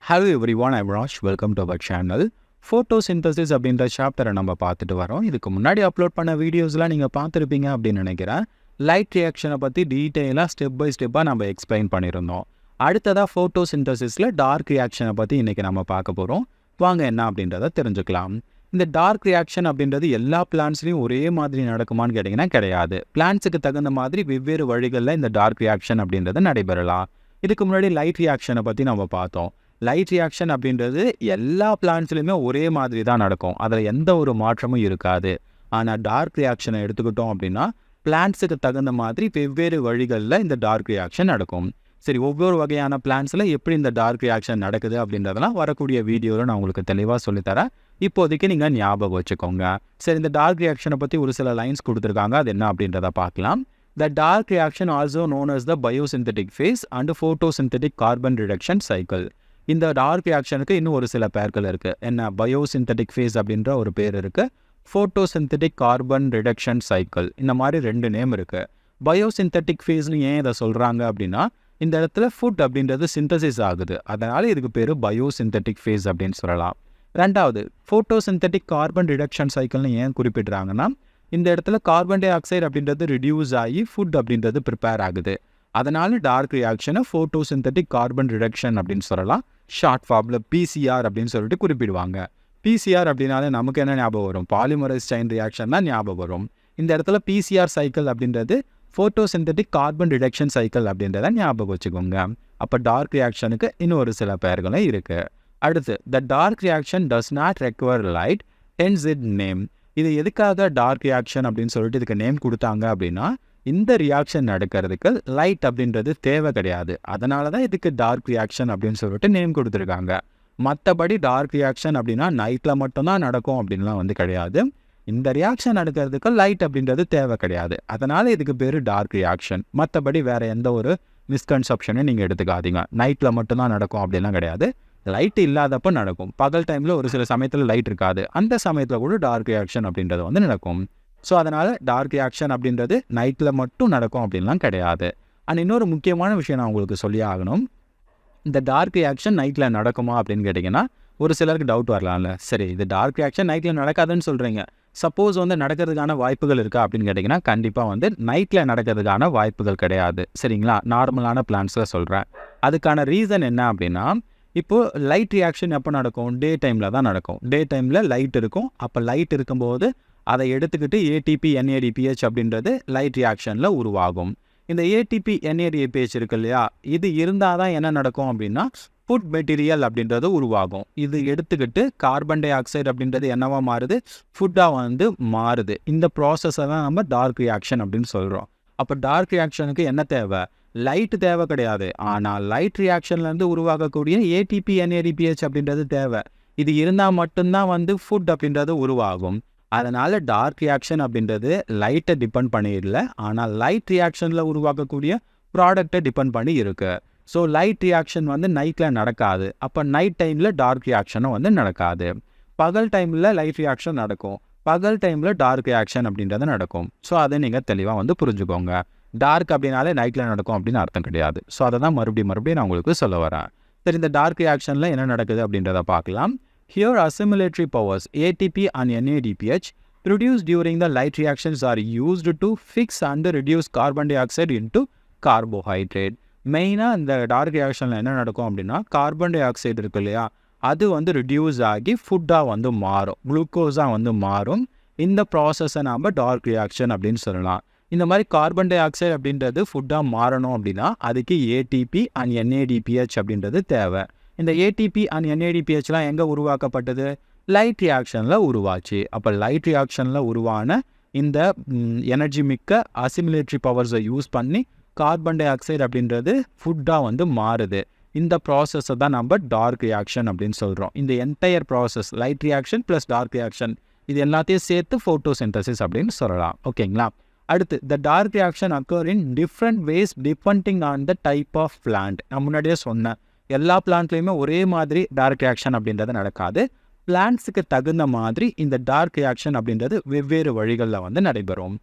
Hello everyone, I'm Raj. Welcome to our channel. Photosynthesis அப்படின்ற சாப்டரை நம்ம பார்த்துட்டு வரோம். இதுக்கு முன்னாடி அப்லோட் பண்ண வீடியோஸ்லாம் நீங்கள் பார்த்துருப்பீங்க அப்படின்னு நினைக்கிறேன். லைட் ரியாக்ஷனை பற்றி டீட்டெயிலாக ஸ்டெப் பை ஸ்டெப்பாக நம்ம எக்ஸ்பிளைன் பண்ணியிருந்தோம். அடுத்ததாக ஃபோட்டோசிந்தசிஸில் டார்க் ரியாக்ஷனை பற்றி இன்றைக்கி நம்ம பார்க்க போகிறோம். வாங்க என்ன அப்படின்றத தெரிஞ்சுக்கலாம். இந்த டார்க் ரியாக்ஷன் அப்படின்றது எல்லா பிளான்ட்ஸ்லையும் ஒரே மாதிரி நடக்குமான்னு கேட்டிங்கன்னா கிடையாது. பிளான்ட்ஸுக்கு தகுந்த மாதிரி வெவ்வேறு வழிகளில் இந்த டார்க் ரியாக்ஷன் அப்படின்றது நடைபெறலாம். இதுக்கு முன்னாடி லைட் ரியாக்ஷனை பற்றி நம்ம பார்த்தோம். லைட் ரியாக்ஷன் அப்படின்றது எல்லா பிளான்ட்ஸ்லையுமே ஒரே மாதிரி தான் நடக்கும். அதில் எந்த ஒரு மாற்றமும் இருக்காது. ஆனால் டார்க் ரியாக்ஷனை எடுத்துக்கிட்டோம் அப்படின்னா பிளான்ட்ஸுக்கு தகுந்த மாதிரி வெவ்வேறு வழிகளில் இந்த டார்க் ரியாக்ஷன் நடக்கும். சரி, ஒவ்வொரு வகையான பிளான்ட்ஸில் எப்படி இந்த டார்க் ரியாக்ஷன் நடக்குது அப்படின்றதெல்லாம் வரக்கூடிய வீடியோவில் நான் உங்களுக்கு தெளிவாக சொல்லித்தரேன். இப்போதைக்கு நீங்கள் ஞாபகம் வச்சுக்கோங்க. சரி, இந்த டார்க் ரியாக்ஷனை பற்றி ஒரு சில லைன்ஸ் கொடுத்துருக்காங்க. அது என்ன அப்படின்றத பார்க்கலாம். The dark reaction also known as the biosynthetic phase and photosynthetic carbon reduction cycle. இந்த டார்க் ரியாக்ஷனுக்கு இன்னும் ஒரு சில பேர்கள் இருக்குது. என்ன, பயோசிந்தட்டிக் ஃபேஸ் அப்படின்ற ஒரு பேர் இருக்குது. ஃபோட்டோசிந்தட்டிக் கார்பன் ரிடக்ஷன் சைக்கிள், இந்த மாதிரி 2 நேம் இருக்குது. பயோசிந்தட்டிக் ஃபேஸ்னு ஏன் இதை சொல்கிறாங்க அப்படின்னா, இந்த இடத்துல ஃபுட் அப்படின்றது சிந்தசிஸ் ஆகுது. அதனால் இதுக்கு பேர் பயோசிந்தட்டிக் ஃபேஸ் அப்படின்னு சொல்லலாம். ரெண்டாவது, ஃபோட்டோசிந்தட்டிக் கார்பன் ரிடக்ஷன் சைக்கிள்னு ஏன் குறிப்பிட்றாங்கன்னா, இந்த இடத்துல கார்பன் டை ஆக்சைடு அப்படின்றது ரிடியூஸ் ஆகி ஃபுட் அப்படின்றது ப்ரிப்பேர் ஆகுது. அதனால் டார்க் ரியாக்ஷனை ஃபோட்டோசிந்தட்டிக் கார்பன் ரிடக்ஷன் அப்படின்னு சொல்லலாம். ஷார்ட் ஃபார்மில் பிசிஆர் அப்படின்னு சொல்லிட்டு குறிப்பிடுவாங்க. பிசிஆர் அப்படின்னாலே நமக்கு என்ன ஞாபகம் வரும்? பாலிமரைஸ் செயின் ரியாக்ஷன் தான் ஞாபகம் வரும். இந்த இடத்துல பிசிஆர் சைக்கிள் அப்படின்றது ஃபோட்டோசிந்தட்டிக் கார்பன் ரிடக்ஷன் சைக்கிள் அப்படின்றத ஞாபகம் வச்சுக்கோங்க. அப்போ டார்க் ரியாக்ஷனுக்கு இன்னும் ஒரு சில பெயர்களும் இருக்குது. அடுத்து, the dark reaction does not require light, hence it name. இது எதுக்காக டார்க் ரியாக்ஷன் அப்படின்னு சொல்லிட்டு இதுக்கு நேம் கொடுத்தாங்க அப்படின்னா, இந்த ரியாக்ஷன் நடக்கிறதுக்கு லைட் அப்படின்றது தேவை கிடையாது. அதனால தான் இதுக்கு டார்க் ரியாக்ஷன் அப்படின்னு சொல்லிட்டு நேம் கொடுத்துருக்காங்க. மற்றபடி டார்க் ரியாக்ஷன் அப்படின்னா நைட்டில் மட்டும்தான் நடக்கும் அப்படின்லாம் கிடையாது. இந்த ரியாக்ஷன் நடக்கிறதுக்கு லைட் அப்படின்றது தேவை கிடையாது. அதனால் இதுக்கு பேர் டார்க் ரியாக்ஷன். மற்றபடி வேறு எந்த ஒரு மிஸ்கன்செப்ஷனையும் நீங்கள் எடுத்துக்காதீங்க. நைட்டில் மட்டும்தான் நடக்கும் அப்படின்லாம் கிடையாது. லைட் இல்லாதப்போ நடக்கும். பகல் டைமில் ஒரு சில சமயத்தில் லைட் இருக்காது. அந்த சமயத்தில் கூட டார்க் ரியாக்ஷன் அப்படின்றது நடக்கும். ஸோ அதனால் டார்க் ரியாக்ஷன் அப்படின்றது நைட்டில் மட்டும் நடக்கும் அப்படின்லாம் கிடையாது. அண்ட் இன்னொரு முக்கியமான விஷயம் நான் உங்களுக்கு சொல்லி ஆகணும். இந்த டார்க் ரியாக்ஷன் நைட்டில் நடக்குமா அப்படின்னு கேட்டிங்கன்னா ஒரு சிலருக்கு டவுட் வரலாம்ல. சரி, இது டார்க் ரியாக்ஷன் நைட்டில் நடக்காதுன்னு சொல்கிறீங்க, சப்போஸ் நடக்கிறதுக்கான வாய்ப்புகள் இருக்கா அப்படின்னு கேட்டிங்கன்னா கண்டிப்பாக நைட்டில் நடக்கிறதுக்கான வாய்ப்புகள் கிடையாது. சரிங்களா? நார்மலான பிளான்ஸில் சொல்கிறேன். அதுக்கான ரீசன் என்ன அப்படின்னா, இப்போது லைட் ரியாக்ஷன் எப்போ நடக்கும்? டே டைமில் தான் நடக்கும். டே டைமில் லைட் இருக்கும். அப்போ லைட் இருக்கும்போது அதை எடுத்துக்கிட்டு ஏடிபி என்ஏடிபிஹெச் அப்படின்றது லைட் ரியாக்ஷனில் உருவாகும். இந்த ஏடிபி என்ஏடிபிஹெச் இருக்கு இல்லையா, இது இருந்தால் தான் என்ன நடக்கும் அப்படின்னா ஃபுட் மெட்டீரியல் அப்படின்றது உருவாகும். இது எடுத்துக்கிட்டு கார்பன் டை ஆக்சைடு அப்படின்றது என்னவா மாறுது? ஃபுட்டாக மாறுது. இந்த ப்ராசஸை தான் நம்ம டார்க் ரியாக்ஷன் அப்படின்னு சொல்கிறோம். அப்போ டார்க் ரியாக்ஷனுக்கு என்ன தேவை? லைட் தேவை கிடையாது. ஆனால் லைட் ரியாக்ஷன்லேருந்து உருவாகக்கூடிய ஏடிபி என்ஏடிபிஹெச் அப்படின்றது தேவை. இது இருந்தால் மட்டும்தான் ஃபுட் அப்படின்றது உருவாகும். அதனால் டார்க் ரியாக்ஷன் அப்படின்றது லைட்டை டிபெண்ட் பண்ணிடல, ஆனால் லைட் ரியாக்ஷனில் உருவாக்கக்கூடிய ப்ராடக்டை டிபெண்ட் பண்ணி இருக்குது. ஸோ லைட் ரியாக்ஷன் நைட்டில் நடக்காது. அப்போ நைட் டைமில் டார்க் ரியாக்ஷனும் நடக்காது. பகல் டைமில் லைட் ரியாக்ஷன் நடக்கும். பகல் டைமில் டார்க் ரியாக்ஷன் அப்படின்றது நடக்கும். ஸோ அதை நீங்கள் தெளிவாக புரிஞ்சுக்கோங்க. டார்க் அப்படின்னாலே நைட்டில் நடக்கும் அப்படின்னு அர்த்தம் கிடையாது. ஸோ அதை தான் மறுபடியும் நான் உங்களுக்கு சொல்ல வரேன். சரி, இந்த டார்க் ரியாக்ஷனில் என்ன நடக்குது அப்படின்றத பார்க்கலாம். Here assimilatory powers ATP and NADPH produced during the light reactions are used to fix and reduce carbon dioxide into carbohydrate. மெயினாக இந்த டார்க் ரியாக்ஷனில் என்ன நடக்கும் அப்படின்னா, கார்பன் டை ஆக்சைடு இருக்கு இல்லையா, அது ரிடியூஸ் ஆகி ஃபுட்டாக மாறும், குளுக்கோஸாக மாறும். இந்த ப்ராசஸை நாம் டார்க் ரியாக்ஷன் அப்படின்னு சொல்லலாம். இந்த மாதிரி கார்பன் டை ஆக்சைடு அப்படின்றது ஃபுட்டாக மாறணும் அப்படின்னா அதுக்கு ஏடிபி அண்ட் என்ஏடிபிஹெச் அப்படின்றது தேவை. இந்த ஏடிபி அண்ட் என்ஏடிபிஹெச்லாம் எங்கே உருவாக்கப்பட்டது? லைட் ரியாக்ஷனில் உருவாச்சு. அப்போ லைட் ரியாக்ஷனில் உருவான இந்த எனர்ஜி மிக்க அசிமிலேட்டரி பவர்ஸை யூஸ் பண்ணி கார்பன் டை ஆக்சைடு அப்படின்றது ஃபுட்டாக மாறுது. இந்த ப்ராசஸை தான் நம்ம டார்க் ரியாக்ஷன் அப்படின்னு சொல்கிறோம். இந்த entire process light reaction plus dark reaction இது எல்லாத்தையும் சேர்த்து ஃபோட்டோசிந்தசிஸ் அப்படின்னு சொல்லலாம். ஓகேங்களா? அடுத்து, the dark reaction occur in different ways depending on the type of plant. நான் முன்னாடியே சொன்னேன், எல்லா பிளான்ட்லேயுமே ஒரே மாதிரி டார்க் ரியாக்ஷன் அப்படின்றது நடக்காது. பிளான்ட்ஸுக்கு தகுந்த மாதிரி இந்த டார்க் ரியாக்ஷன் அப்படின்றது வெவ்வேறு வழிகளில் நடைபெறும்.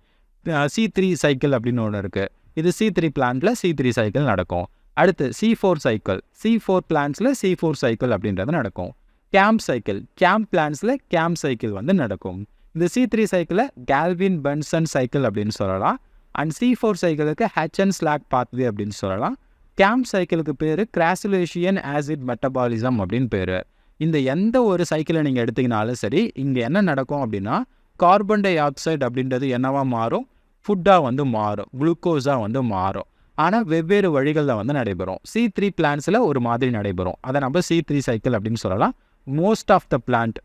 C3 சைக்கிள் அப்படின்னு ஒன்று இருக்குது. இது C3 பிளான்ட்டில் C3 சைக்கிள் நடக்கும். அடுத்து C4 cycle, C4 பிளான்ஸில் C4 cycle அப்படின்றது நடக்கும். Camp cycle, camp பிளான்ஸில் camp cycle வந்து நடக்கும். இந்த C3 சைக்கிளை கேல்வின் பென்சன் சைக்கிள் அப்படின்னு சொல்லலாம். அண்ட் C4 சைக்கிளுக்கு ஹட்சன் ஸ்லாக் பாத்வே அப்படின்னு சொல்லலாம். கேம்ப் சைக்கிளுக்கு பேர் கிராசுலேஷியன் ஆசிட் மெட்டபாலிசம் அப்படின்னு பேர். இந்த எந்த ஒரு சைக்கிளை நீங்கள் எடுத்திங்கனாலும் சரி, இங்கே என்ன நடக்கும் அப்படின்னா கார்பன் டை ஆக்சைடு அப்படின்றது என்னவா மாறும், ஃபுட்டாக வந்து மாறும், குளுக்கோஸாக வந்து மாறும். ஆனால் வெவ்வேறு வழிகளில் வந்து நடைபெறும். C3 பிளான்ஸில் ஒரு மாதிரி நடைபெறும். அதை நம்ம C3 சைக்கிள் அப்படின்னு சொல்லலாம். மோஸ்ட் ஆஃப் த பிளான்ட்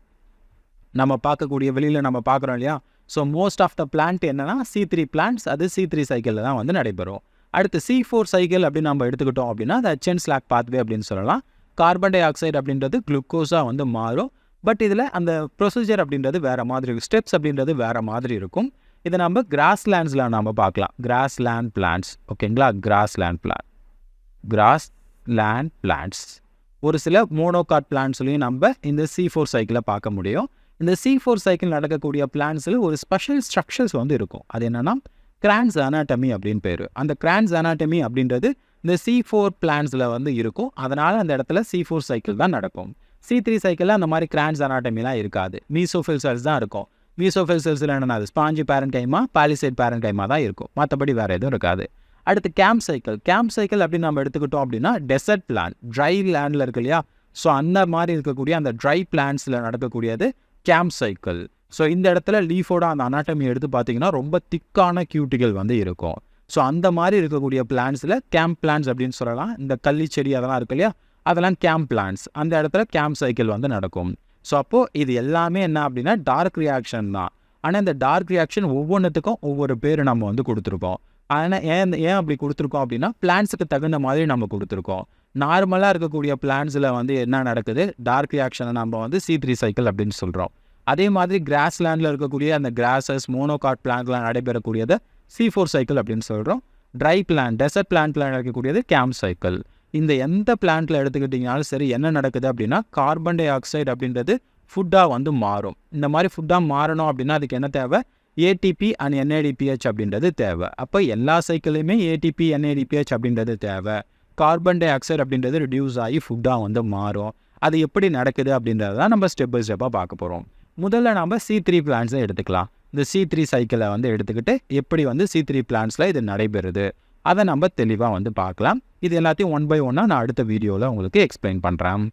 நம்ம பார்க்கக்கூடிய வெளியில் நம்ம பார்க்குறோம் இல்லையா, so most of the plant என்னன்னா C3 பிளான்ட்ஸ், அது C3 சைக்கிளில் தான் வந்து நடைபெறும். அடுத்து C4 சைக்கிள் அப்படின்னு நம்ம எடுத்துக்கிட்டோம் அப்படின்னா அது ஹட்சன் ஸ்லாக் பாத்வே அப்படின்னு சொல்லலாம். கார்பன் டை ஆக்சைடு அப்படின்றது குளுக்கோஸாக வந்து மாறும். பட் இதில் அந்த ப்ரொசீஜர் அப்படின்றது வேறு மாதிரி இருக்கும், ஸ்டெப்ஸ் அப்படின்றது வேறு மாதிரி இருக்கும். இதை நம்ம கிராஸ்லேண்ட்ஸில் நம்ம பார்க்கலாம். கிராஸ்லேண்ட் பிளான்ட்ஸ், ஓகேங்களா, கிராஸ்லேண்ட் பிளான்ட்ஸ். ஒரு சில மோனோகாட் பிளான்ட்ஸ்லையும் நம்ம இந்த C4 சைக்கிளை பார்க்க முடியும். இந்த C4 சைக்கிள் நடக்கக்கூடிய பிளான்ட்ஸில் ஒரு ஸ்பெஷல் ஸ்ட்ரக்சர்ஸ் வந்து இருக்கும். அது என்னென்னா கிரான்ஸ் அனாட்டமி அப்படின்னு பேர். அந்த கிரான்ஸ் அனாட்டமி அப்படின்றது இந்த C4 பிளான்ட்ஸில் வந்து இருக்கும். அதனால் அந்த இடத்துல C4 சைக்கிள் தான் நடக்கும். C3 சைக்கிளில் அந்த மாதிரி கிரான்ஸ் அனாட்டமிலாம் இருக்காது. மீசோஃபில் செல்ஸ் தான் இருக்கும். மீசோஃபில் செல்ஸில் என்னென்னா அது ஸ்பாஞ்சி பேரன்கைமா, பாலிசைட் பேரன்கைமா தான் இருக்கும். மற்றபடி வேறு எதுவும் இருக்காது. அடுத்து கேம்ப் சைக்கிள். கேம்ப் சைக்கிள் அப்படின்னு நம்ம எடுத்துக்கிட்டோம் அப்படின்னா டெசர்ட் பிளான்ட், ட்ரை லேண்டில் இருக்கு இல்லையா, ஸோ அந்த மாதிரி இருக்கக்கூடிய அந்த ட்ரை பிளான்ட்ஸில் நடக்கக்கூடியது கேம்ப் சைக்கிள். ஸோ இந்த இடத்துல லீஃபோட அந்த அனாட்டமி எடுத்து பார்த்தீங்கன்னா ரொம்ப திக்கான கியூட்டிகள் வந்து இருக்கும். ஸோ அந்த மாதிரி இருக்கக்கூடிய பிளான்ட்ஸில் கேம்ப் பிளான்ட்ஸ் அப்படின்னு சொல்லலாம். இந்த கள்ளி செடி அதெல்லாம் இருக்கு இல்லையா, அதெல்லாம் கேம்ப் பிளான்ட்ஸ். அந்த இடத்துல கேம்ப் சைக்கிள் வந்து நடக்கும். ஸோ அப்போது இது எல்லாமே என்ன அப்படின்னா டார்க் ரியாக்ஷன் தான். ஆனால் இந்த டார்க் ரியாக்ஷன் ஒவ்வொன்றுத்துக்கும் ஒவ்வொரு பேர் நம்ம வந்து கொடுத்துருக்கோம். ஆனால் ஏன் அப்படி கொடுத்துருக்கோம் அப்படின்னா பிளான்ட்ஸுக்கு தகுந்த மாதிரி நம்ம கொடுத்துருக்கோம். நார்மலாக இருக்கக்கூடிய பிளான்ட்ஸில் வந்து என்ன நடக்குது, டார்க் ரியாக்ஷனை நம்ம வந்து C3 சைக்கிள் அப்படின்னு சொல்கிறோம். அதே மாதிரி கிராஸ்லேண்டில் இருக்கக்கூடிய அந்த கிராசஸ், மோனோகாட் பிளான்ட்லாம் நடைபெறக்கூடியதை C4 சைக்கிள் அப்படின்னு சொல்கிறோம். ட்ரை பிளான்ட், டெசர்ட் பிளான்ட்டில் நடக்கக்கூடியது கேம்ப் சைக்கிள். இந்த எந்த பிளான்ட்டில் எடுத்துக்கிட்டிங்கனாலும் சரி என்ன நடக்குது அப்படின்னா கார்பன் டை ஆக்சைடு அப்படின்றது ஃபுட்டாக வந்து மாறும். இந்த மாதிரி ஃபுட்டாக மாறணும் அப்படின்னா அதுக்கு என்ன தேவை, ATP அண்ட் NADPH அப்படின்றது தேவை. அப்போ எல்லா சைக்கிளையுமே ATP NADPH அப்படின்றது தேவை. கார்பன் டை ஆக்சைடு அப்படின்றது ரிடியூஸ் ஆகி ஃபுட்டாக வந்து மாறும். அது எப்படி நடக்குது அப்படின்றது தான் நம்ம ஸ்டெப் பை ஸ்டெப்பாக பார்க்க போகிறோம். முதல்ல நம்ம C3 பிளான்ட்ஸை எடுத்துக்கலாம். இந்த C3 சைக்கிளை வந்து எடுத்துக்கிட்டு எப்படி வந்து C3 பிளான்ட்ஸில் இது நடைபெறுது அதை நம்ம தெளிவாக வந்து பார்க்கலாம். இது எல்லாத்தையும் ஒன் பை ஒன்னாக நான் அடுத்த வீடியோவில் உங்களுக்கு எக்ஸ்பிளைன் பண்ணுறேன்.